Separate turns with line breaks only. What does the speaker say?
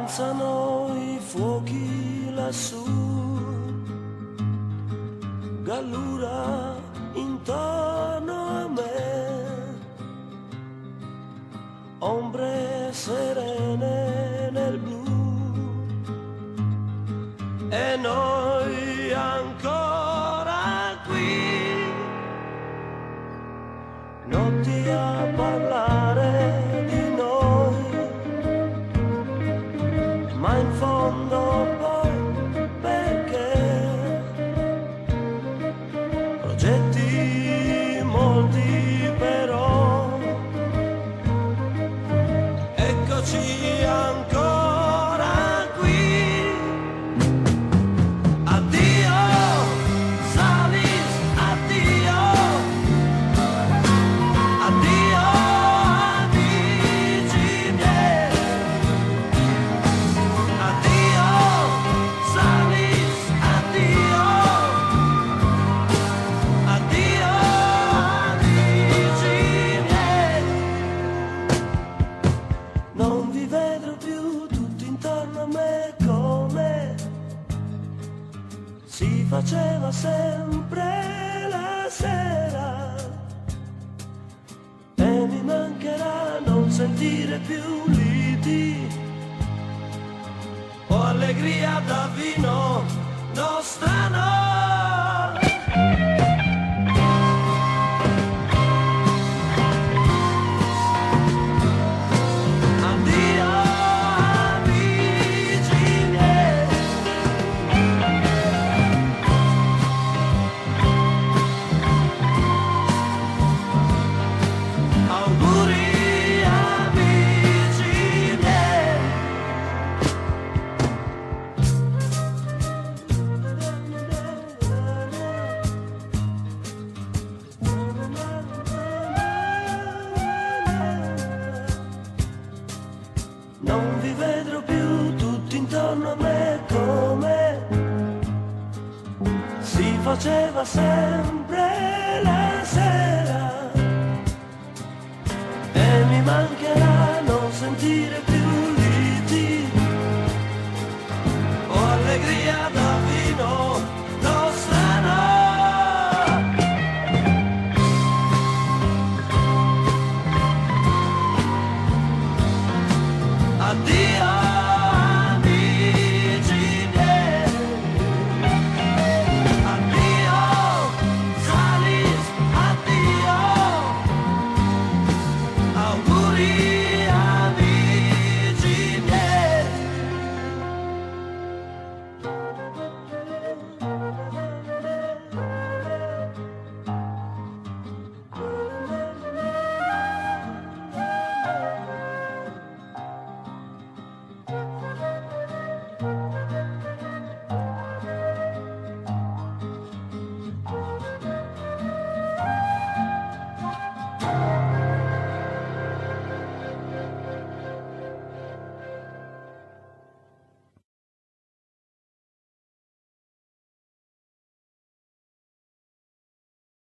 avanzano i fuochi lassù, gallura intorno a me, ombre serene nel blu, e noi ancora qui, notti a parlare di noi, ma in fondo poi perché progetti molti però, eccoci ancora qui. Addio Salis, addio, addio amici miei, addio Salis, addio, addio amici miei. Non vi vedrò più tutti intorno a me come si faceva sempre la sera, e mi mancherà non sentire più liti o allegria da vino nostrano. Addio amici miei, auguri amici miei. Non vi vedrò più tutti intorno a me come si faceva sempre la sera, e mi mancherà non sentire